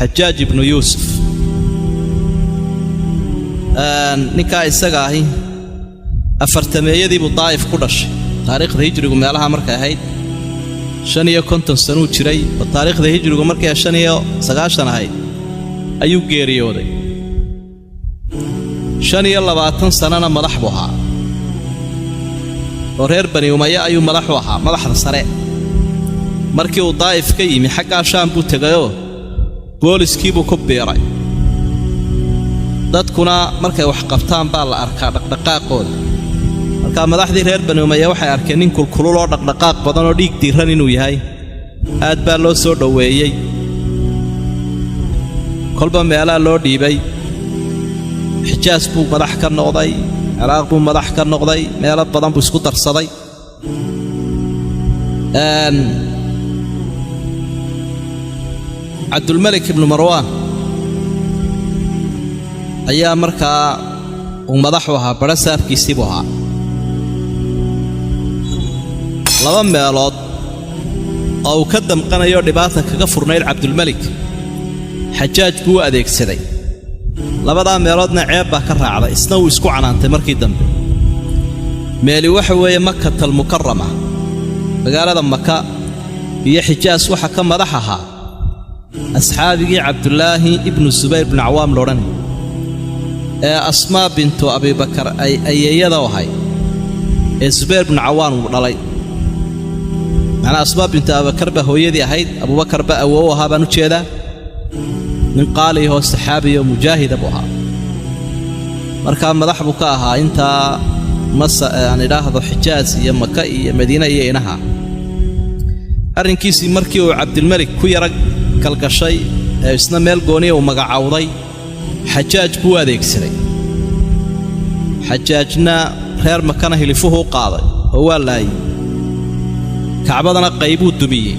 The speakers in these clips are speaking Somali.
xajaaj ibnu yuusuf ninkaa isaga ahi afartameeyadiibuu daa'if ku dhashay taariikhda hijrigu meelaha markay ahayd 55 sanuu jiray oo taariikhda hijrigu markay 590 ahayd ayuu geeriyooday 25 sanana madax buu ahaa oo reer bani umaya ayuu madax u ahaa madaxda sare markii uu daa'if ka yimi xaggaa shaam buu tegayoo booliskiibuu ku biiray dadkuna markay wax qabtaan baa la arkaa dhaqdhaqaaqooda markaa madaxdii reer bani umaya waxay arkeen nin kulkulul oo dhaqdhaqaaq badan oo dhiig diiran inuu yahay aad baa loo soo dhoweeyey kolba meelaa loo dhiibay xijaas buu madax ka noqday ciraaq buu madax ka noqday meelo badan buu isku darsaday cabdulmalik ibnu marwaan ayaa markaa uu madax u ahaa badha saafkiisii buu ahaa laba meelood oo uu ka damqanayo dhibaata kaga furnayd cabdulmalik xajaaj buu u adeegsaday labadaa meeloodna ceeb baa ka raacday isna wuu isku canaantay markii dambe meeli waxa weeye makatal mukarrama magaalada maka iyo xijaas waxa ka madax ahaa asxaabigii cabdulaahi ibnu subayr ibnu cawaam loodhanay ee asmaa bintu abibakar ay ayeeyada u ahay ee subayr ibnu cawaan uu dhalay macnaa asmaa bintu abibakar baa hooyadii ahayd abubakar baa awoow ahaa baan u jeedaa nin qaaliyahoo saxaabiyo mujaahida buu ahaa markaa madax buu ka ahaa intaa aan idhaahdo xijaas iyo maka iyo madiina iyo inaha arrinkiisii markii uu cabdilmalik ku yara kalgashay ee isna meel gooniya uu magacawday xajaaj buu adeegsaday xajaajna reer makana hilifuhu u qaaday oo waa laayay kacbadana qaybuu dumiyey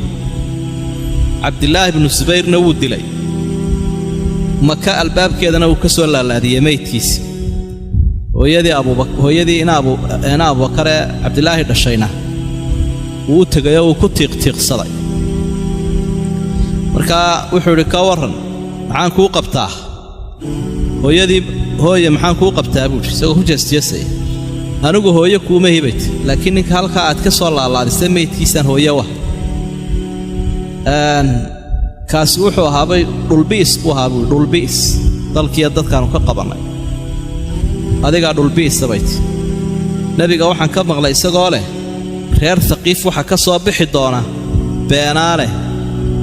cabdilaahi ibnu subayrna wuu dilay maka albaabkeedana uu ka soo laalaadiyey maydkiisii hooyadii ina abubakare cabdilaahi dhashayna wuu u tegayoo uu ku tiiqtiiqsaday markaa wuxuu idhi ka warran maxaan kuu qabtaa hooye maxaan kuu qabtaa buuhi isagoo ku jeesjeesaya anigu hooye kuuma hibayt laakiin ninka halkaa aad ka soo laalaadisay maydkiisaan hooye wah kaasi wuxuu ahaabay dhulbi'is buu ahaa buui dhulbi'is dalkiiyo dadkaanu ka qabannay adigaa dhulbi'isa bayti nebiga waxaan ka maqlay isagoo leh reer haqiif waxa ka soo bixi doona beenaale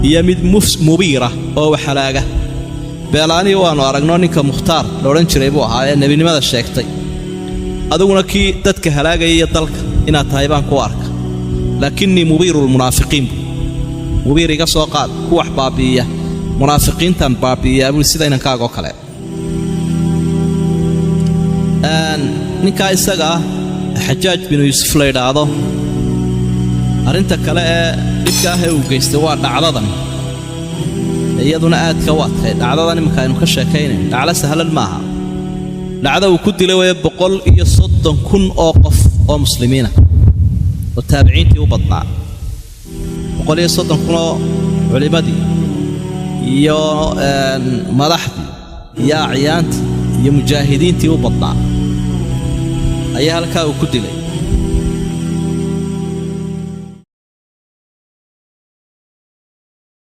iyo mid mubiira oo waxhalaaga beelaanii waannu aragno ninka mukhtaar la odhan jiray buu ahaa ee nebinimada sheegtay adiguna kii dadka halaagaya iyo dalka inaad tahay baan ku arka laakinnii mubiirulmunaafiqiin mubiir iga soo qaad ku wax baabi'iya munaafiqiintan baabi'iyaa buu sida inankaagoo kale ninkaa isaga ah xajaaj binu yuusuf la yidhaahdo arrinta kale ee dhibka ah ee uu geystay waa dhacdadan iyaduna aadka u adkayd dhacdadan imanka aynu ka sheekaynayn dhaclo sahlan maaha dhacda uu ku dilay weye 130,000 oo qof oo muslimiina oo taabiciintii u badnaa 130,000 oo culimadii iyo madaxdii iyo acyaantii iyo mujaahidiintii u badnaa ayaa halkaa uu ku dilay